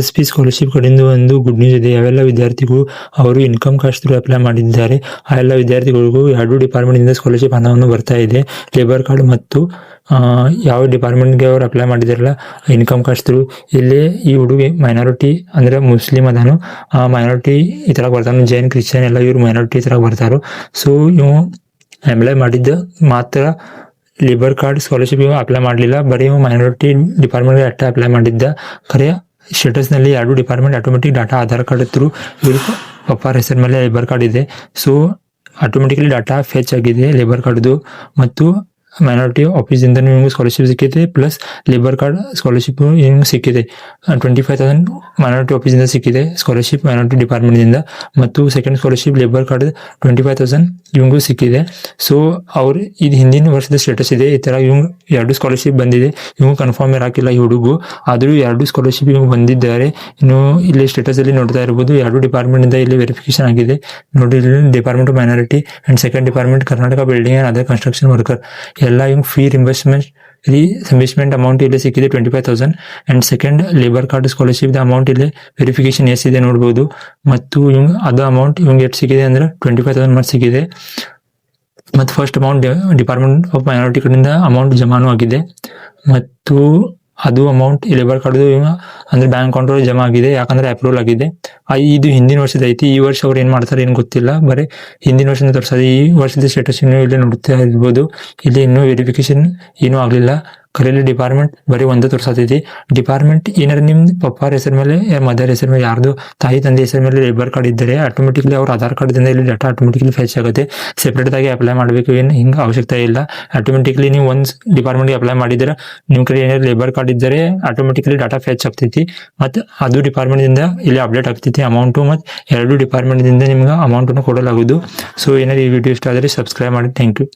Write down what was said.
SP scholarship ಕಡೆಯಿಂದ ಒಂದು good news ಇದೆ. ಯಾವೆಲ್ಲ ವಿದ್ಯಾರ್ಥಿಗಳು ಅವರು ಇನ್ಕಮ್ ಕಾಸ್ಟ್ ಥ್ರೂ ಅಪ್ಲೈ ಮಾಡಿದ್ದಾರೆ, ಆ ಎಲ್ಲ ವಿದ್ಯಾರ್ಥಿಗಳಿಗೂ 2 ಡಿಪಾರ್ಟ್ಮೆಂಟಿಂದ ಸ್ಕಾಲರ್‌ಶಿಪ್ ಹಣವನ್ನು ಬರ್ತಾ ಇದೆ. ಲೇಬರ್ ಕಾರ್ಡ್ ಮತ್ತು ಯಾವ ಡಿಪಾರ್ಟ್ಮೆಂಟ್ಗೆ ಅವ್ರು ಅಪ್ಲೈ ಮಾಡಿದಾರಲ್ಲ ಇನ್ಕಮ್ ಕಾಸ್ಟ್ ಥ್ರೂ. ಇಲ್ಲಿ ಈ ಹುಡುಗಿ ಮೈನಾರಿಟಿ ಅಂದರೆ ಮುಸ್ಲಿಮ್ ಅದಾನು, ಮೈನಾರಿಟಿ ಈ ಥರ ಬರ್ತಾನೆ. ಜೈನ್, ಕ್ರಿಶ್ಚಿಯನ್ ಎಲ್ಲ ಇವ್ರು ಮೈನಾರಿಟಿ ಈ ಥರ ಬರ್ತಾರೋ. ಸೊ ಇವು ಅಪ್ಲೈ ಮಾಡಿದ್ದ ಮಾತ್ರ ಲೇಬರ್ ಕಾರ್ಡ್ ಸ್ಕಾಲರ್ಶಿಪ್ ಇವು ಅಪ್ಲೈ ಮಾಡಲಿಲ್ಲ. ಬರೀ ಇವು ಮೈನಾರಿಟಿ ಡಿಪಾರ್ಟ್ಮೆಂಟ್ಗೆ ಅಷ್ಟೇ ಅಪ್ಲೈ ಮಾಡಿದ್ದ. ಖರೆ ಸ್ಟೇಟಸ್ನಲ್ಲಿ 2 department automatic data Aadhaar card through ಇವ್ರ ಪಪ್ಪಾರ ಹೆಸರ ಮೇಲೆ ಲೇಬರ್ ಕಾರ್ಡ್ ಇದೆ. ಸೊ ಆಟೋಮೆಟಿಕಲಿ ಡಾಟಾ ಫೆಚ್ ಆಗಿದೆ ಲೇಬರ್ ಕಾರ್ಡ್ದು. ಮತ್ತು ಮೈನಾರಿಟಿ ಆಫೀಸಿಂದ ನಿಮಗೆ ಸ್ಕಾಲರ್ಶಿಪ್ ಸಿಕ್ಕಿದೆ, ಪ್ಲಸ್ ಲೇಬರ್ ಕಾರ್ಡ್ ಸ್ಕಾಲರ್ಶಿಪ್ ನಿಮ್ಗೆ ಸಿಕ್ಕಿದೆ. 25,000 ಮೈನಾರಿಟಿ ಆಫೀಸಿಂದ ಸಿಕ್ಕಿದೆ ಸ್ಕಾಲರ್ಶಿಪ್ ಮೈನಾರಿಟಿ ಡಿಪಾರ್ಟ್ಮೆಂಟಿಂದ. ಮತ್ತು ಸೆಕೆಂಡ್ ಸ್ಕಾಲರ್ಶಿಪ್ ಲೇಬರ್ ಕಾರ್ಡ್ 25,000 ಇವಂಗೂ ಸಿಕ್ಕಿದೆ. ಸೊ ಅವ್ರು ಇದು ಹಿಂದಿನ ವರ್ಷದ ಸ್ಟೇಟಸ್ ಇದೆ. ಈ ಥರ ಇವಂಗೆ 2 ಸ್ಕಾಲರ್ಶಿಪ್ ಬಂದಿದೆ. ಇವಂಗೆ ಕನ್ಫರ್ಮ್ ಇರಾಕಿಲ್ಲ ಈ ಹುಡುಗು, ಆದರೂ 2 ಸ್ಕಾಲರ್ಶಿಪ್ ಇವಂಗೆ ಬಂದಿದ್ದಾರೆ. ಇನ್ನು ಇಲ್ಲಿ ಸ್ಟೇಟಸಲ್ಲಿ ನೋಡ್ತಾ ಇರ್ಬೋದು 2 ಡಿಪಾರ್ಟ್ಮೆಂಟಿಂದ ಇಲ್ಲಿ ವೆರಿಫಿಕೇಶನ್ ಆಗಿದೆ ನೋಡಿ. ಇಲ್ಲಿ department of minority and second department Karnataka building and other construction worker ಎಲ್ಲ ಇವಂಗೆ ಫೀ ರಿಂಬರ್ಸ್ಮೆಂಟ್ ಅಮೌಂಟ್ ಇಲ್ಲಿ ಸಿಕ್ಕಿದೆ 25,000. And second labour card scholarship amount ಇಲ್ಲಿ ವೆರಿಫಿಕೇಶನ್ ಎಷ್ಟಿದೆ ನೋಡ್ಬೋದು. ಮತ್ತು ಇವಂಗೆ ಅದು ಅಮೌಂಟ್ ಇವಂಗೆ ಎಷ್ಟು ಸಿಕ್ಕಿದೆ ಅಂದರೆ 25,000 ಮತ್ತೆ ಸಿಕ್ಕಿದೆ. ಮತ್ತು first amount department of minority ಕಡೆಯಿಂದ ಅಮೌಂಟ್ ಜಮಾನು ಆಗಿದೆ. ಮತ್ತು ಅದು ಅಮೌಂಟ್ ಲೇಬರ್ ಕಾರ್ಡ್ದು ಅಂದರೆ ಬ್ಯಾಂಕ್ ಅಕೌಂಟ್ ಜಮಾ ಆಗಿದೆ, ಯಾಕಂದರೆ ಅಪ್ರೂವಲ್ ಆಗಿದೆ. ಇದು ಹಿಂದಿನ ವರ್ಷದ ಐತಿ. ಈ ವರ್ಷ ಅವ್ರು ಏನು ಮಾಡ್ತಾರೆ ಏನು ಗೊತ್ತಿಲ್ಲ, ಬರೀ ಹಿಂದಿನ ವರ್ಷದಿಂದ ತೋರಿಸೋದು. ಈ ವರ್ಷದ ಸ್ಟೇಟಸ್ ಇನ್ನೂ ಇಲ್ಲಿ ನೋಡ್ತಾ ಇರ್ಬೋದು. ಇಲ್ಲಿ ಇನ್ನೂ ವೆರಿಫಿಕೇಶನ್ ಏನೂ ಆಗಲಿಲ್ಲ. ಕರೆಯಲ್ಲಿ ಡಿಪಾರ್ಟ್ಮೆಂಟ್ ಬರೀ ಒಂದೇ ತೋರಿಸತೈತಿ. ಡಿಪಾರ್ಟ್ಮೆಂಟ್ ಏನಾರು ನಿಮ್ಮ ಪಪ್ಪಾರ ಹೆಸರ ಮೇಲೆ ಮದರ್ ಹೆಸರ ಮೇಲೆ ಯಾರ್ದು ತಾಯಿ ತಂದೆ ಹೆಸರ ಮೇಲೆ ಲೇಬರ್ ಕಾರ್ಡ್ ಇದ್ದರೆ ಆಟೋಮೆಟಿಕ್ಲಿ ಅವ್ರ ಆಧಾರ್ ಕಾರ್ಡ್ದಿಂದ ಇಲ್ಲಿ ಡಾಟಾ ಆಟೋಮೆಟಿಕ್ಲಿ ಫೆಚ್ ಆಗುತ್ತೆ. ಸೆಪ್ರೇಟ್ದಾಗಿ ಅಪ್ಲೈ ಮಾಡಬೇಕು ಏನು ಹಿಂಗೆ ಅವಶ್ಯಕತೆ ಇಲ್ಲ. ಆಟೋಮೆಟಿಕ್ಲಿ ನೀವು ಒಂದು ಡಿಪಾರ್ಟ್ಮೆಂಟ್ಗೆ ಅಪ್ಲೈ ಮಾಡಿದ್ರೆ ನಿಮ್ಮ ಕಡೆ ಏನಾದ್ರು ಲೇಬರ್ ಕಾರ್ಡ್ ಇದ್ದರೆ ಆಟೋಮೆಟಿಕ್ಲಿ ಡಾಟಾ ಫೆಚ್ ಆಗ್ತೈತಿ. ಮತ್ತು ಅದು ಡಿಪಾರ್ಟ್ಮೆಂಟಿಂದ ಇಲ್ಲಿ ಅಪ್ಡೇಟ್ ಆಗ್ತೈತಿ ಅಮೌಂಟು. ಮತ್ತು 2 ಡಿಪಾರ್ಟ್ಮೆಂಟಿಂದ ನಿಮ್ಗೆ ಅಮೌಂಟನ್ನು ಕೊಡಲಾಗೋದು. ಸೊ ಏನಾದ್ರು ಈ ವಿಡಿಯೋ ಇಷ್ಟ ಆದರೆ ಸಬ್ಸ್ಕ್ರೈಬ್ ಮಾಡಿ. Thank you.